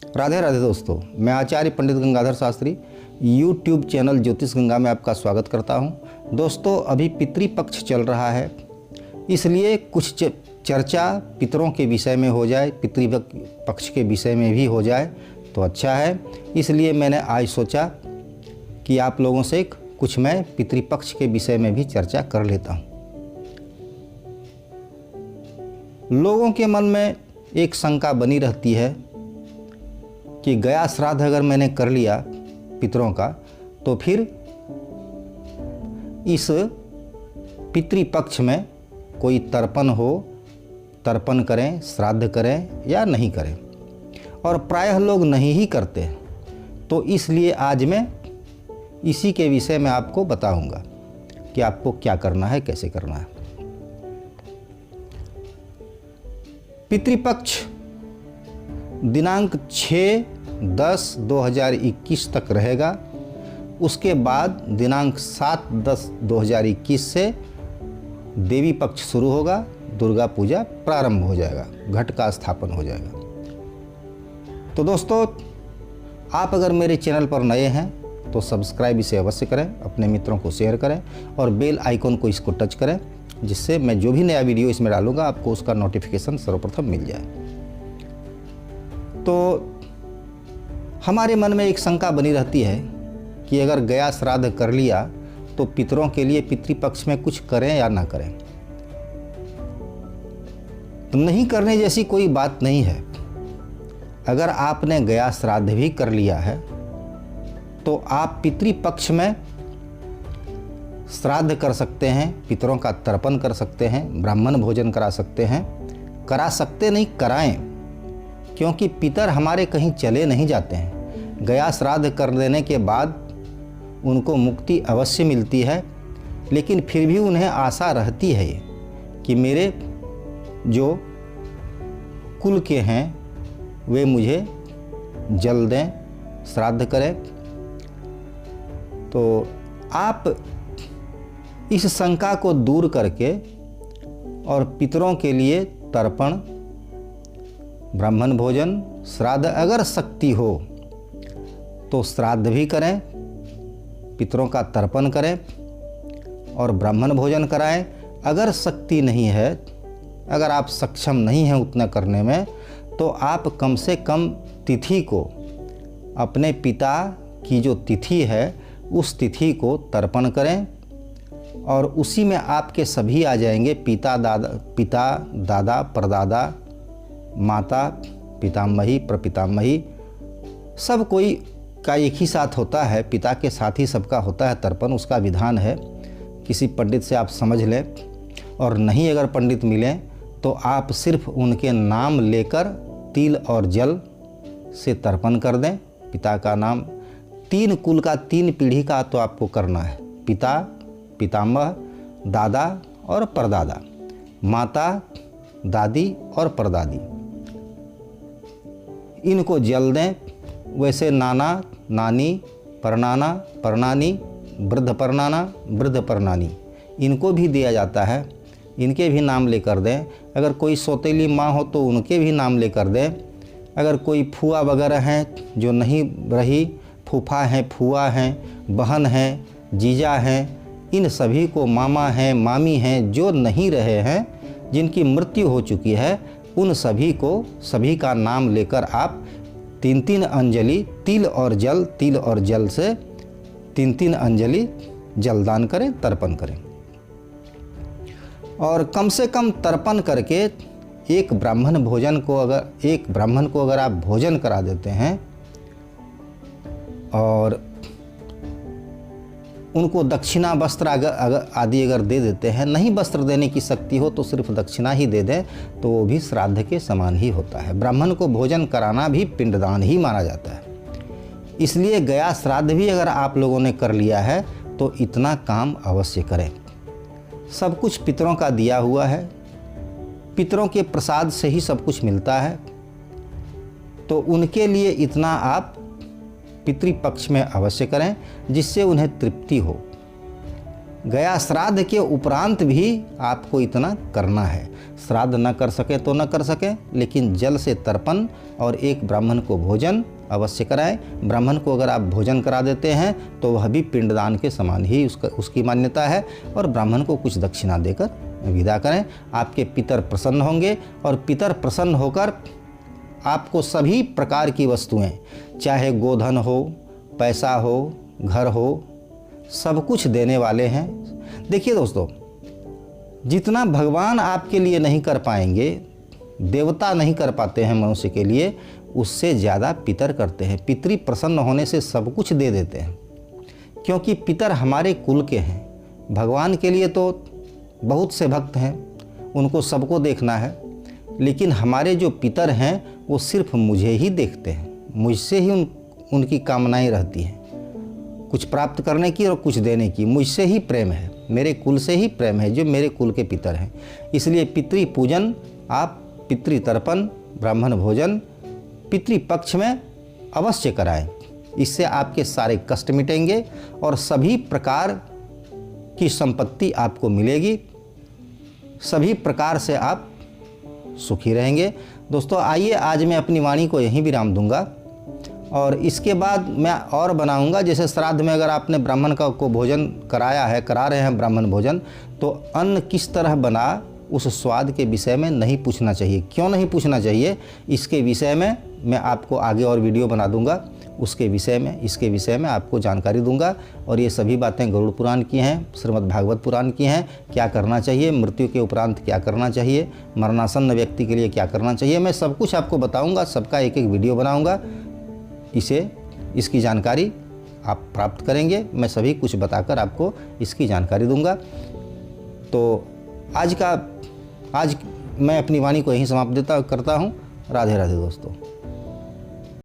राधे राधे दोस्तों, मैं आचार्य पंडित Gangadhar Shastri YouTube channel ज्योतिष गंगा में आपका स्वागत करता हूं। दोस्तों, अभी पितृपक्ष चल रहा है, इसलिए कुछ चर्चा पितरों के विषय में हो जाए, पितृपक्ष के विषय में भी हो जाए तो अच्छा है। इसलिए मैंने आज सोचा कि आप लोगों से कुछ मैं पितृपक्ष के विषय में भी चर्चा कर लेता हूं। लोगों के मन में एक शंका बनी रहती है कि गया श्राद्ध अगर मैंने कर लिया पितरों का, तो फिर इस पितृपक्ष में कोई तर्पण हो, तर्पण करें, श्राद्ध करें या नहीं करें। और प्रायः लोग नहीं ही करते, तो इसलिए आज मैं इसी के विषय में आपको बताऊंगा कि आपको क्या करना है, कैसे करना है। पितृपक्ष दिनांक 6/10/2021 तक रहेगा। उसके बाद दिनांक 7/10/2021 से देवी पक्ष शुरू होगा, दुर्गा पूजा प्रारंभ हो जाएगा, घट का स्थापन हो जाएगा। तो दोस्तों, आप अगर मेरे चैनल पर नए हैं तो सब्सक्राइब इसे अवश्य करें, अपने मित्रों को शेयर करें और बेल आइकन को इसको टच करें, जिससे मैं जो भी नया वीडियो इसमें डालूंगा आपको उसका नोटिफिकेशन सर्वप्रथम मिल जाए। तो हमारे मन में एक शंका बनी रहती है कि अगर गया श्राद्ध कर लिया तो पितरों के लिए पितृपक्ष में कुछ करें या ना करें। तो नहीं करने जैसी कोई बात नहीं है। अगर आपने गया श्राद्ध भी कर लिया है तो आप पितृपक्ष में श्राद्ध कर सकते हैं, पितरों का तर्पण कर सकते हैं, ब्राह्मण भोजन करा सकते हैं। करा सकते नहीं, कराएं, क्योंकि पितर हमारे कहीं चले नहीं जाते हैं। गया श्राद्ध कर देने के बाद उनको मुक्ति अवश्य मिलती है, लेकिन फिर भी उन्हें आशा रहती है कि मेरे जो कुल के हैं वे मुझे जल दें, श्राद्ध करें। तो आप इस शंका को दूर करके और पितरों के लिए तर्पण, ब्राह्मण भोजन, श्राद्ध, अगर शक्ति हो तो श्राद्ध भी करें, पितरों का तर्पण करें और ब्राह्मण भोजन कराएं। अगर शक्ति नहीं है, अगर आप सक्षम नहीं हैं उतना करने में, तो आप कम से कम तिथि को, अपने पिता की जो तिथि है उस तिथि को तर्पण करें और उसी में आपके सभी आ जाएंगे, पिता, दादा, परदादा, माता, पितामही, प्रपितामही, सब कोई का एक ही साथ होता है, पिता के साथ ही सबका होता है तर्पण। उसका विधान है, किसी पंडित से आप समझ लें, और नहीं अगर पंडित मिलें तो आप सिर्फ उनके नाम लेकर तिल और जल से तर्पण कर दें। पिता का नाम, 3 कुल का, 3 पीढ़ी का तो आपको करना है। पिता, पितामह, दादा और परदादा, माता, दादी और परदादी, इनको जल दें। वैसे नाना, नानी, परनाना, परनानी, वृद्ध परनाना, वृद्ध परनानी, इनको भी दिया जाता है, इनके भी नाम लेकर दें। अगर कोई सौतेली माँ हो तो उनके भी नाम लेकर दें। अगर कोई फुआ वगैरह हैं जो नहीं रही, फूफा हैं, फुआ हैं, बहन हैं, जीजा हैं, इन सभी को, मामा हैं, मामी हैं, जो नहीं रहे हैं, जिनकी मृत्यु हो चुकी है, उन सभी को, सभी का नाम लेकर आप 3-3 अंजलि तिल और जल से 3-3 अंजलि जलदान करें, तर्पण करें। और कम से कम तर्पण करके एक ब्राह्मण को अगर आप भोजन करा देते हैं और उनको दक्षिणा, वस्त्र आदि अगर दे देते हैं, नहीं वस्त्र देने की शक्ति हो तो सिर्फ दक्षिणा ही दे दें, तो वो भी श्राद्ध के समान ही होता है। ब्राह्मण को भोजन कराना भी पिंडदान ही माना जाता है। इसलिए गया श्राद्ध भी अगर आप लोगों ने कर लिया है तो इतना काम अवश्य करें। सब कुछ पितरों का दिया हुआ है, पितरों के प्रसाद से ही सब कुछ मिलता है, तो उनके लिए इतना आप पितृपक्ष में अवश्य करें, जिससे उन्हें तृप्ति हो। गया श्राद्ध के उपरांत भी आपको इतना करना है। श्राद्ध न कर सके तो न कर सके, लेकिन जल से तर्पण और एक ब्राह्मण को भोजन अवश्य कराएं। ब्राह्मण को अगर आप भोजन करा देते हैं तो वह भी पिंडदान के समान ही उसकी मान्यता है, और ब्राह्मण को कुछ दक्षिणा देकर विदा करें। आपके पितर प्रसन्न होंगे, और पितर प्रसन्न होकर आपको सभी प्रकार की वस्तुएं, चाहे गोधन हो, पैसा हो, घर हो, सब कुछ देने वाले हैं। देखिए दोस्तों, जितना भगवान आपके लिए नहीं कर पाएंगे, देवता नहीं कर पाते हैं मनुष्य के लिए, उससे ज़्यादा पितर करते हैं। पितृ प्रसन्न होने से सब कुछ दे देते हैं, क्योंकि पितर हमारे कुल के हैं। भगवान के लिए तो बहुत से भक्त हैं, उनको सबको देखना है, लेकिन हमारे जो पितर हैं वो सिर्फ मुझे ही देखते हैं। मुझसे ही उनकी कामनाएं रहती हैं, कुछ प्राप्त करने की और कुछ देने की। मुझसे ही प्रेम है, मेरे कुल से ही प्रेम है, जो मेरे कुल के पितर हैं। इसलिए पितृ पूजन आप पितृ तर्पण, ब्राह्मण भोजन पितृपक्ष में अवश्य कराएं। इससे आपके सारे कष्ट मिटेंगे और सभी प्रकार की संपत्ति आपको मिलेगी, सभी प्रकार से आप सुखी रहेंगे। दोस्तों आइए, आज मैं अपनी वाणी को यहीं विराम दूंगा, और इसके बाद मैं और बनाऊंगा। जैसे श्राद्ध में अगर आपने ब्राह्मण को भोजन कराया है, करा रहे हैं ब्राह्मण भोजन, तो अन्न किस तरह बना उस स्वाद के विषय में नहीं पूछना चाहिए। क्यों नहीं पूछना चाहिए, इसके विषय में मैं आपको आगे और वीडियो बना दूंगा। उसके विषय में, इसके विषय में आपको जानकारी दूंगा। और ये सभी बातें गरुड़ पुराण की हैं, श्रीमद् भागवत पुराण की हैं। क्या करना चाहिए, मृत्यु के उपरांत क्या करना चाहिए, मरणासन्न व्यक्ति के लिए क्या करना चाहिए, मैं सब कुछ आपको बताऊँगा। सबका एक एक वीडियो बनाऊँगा, इसकी जानकारी आप प्राप्त करेंगे। मैं सभी कुछ बताकर आपको इसकी जानकारी दूंगा। तो आज मैं अपनी वाणी को यहीं समाप्त करता हूँ। राधे राधे दोस्तों।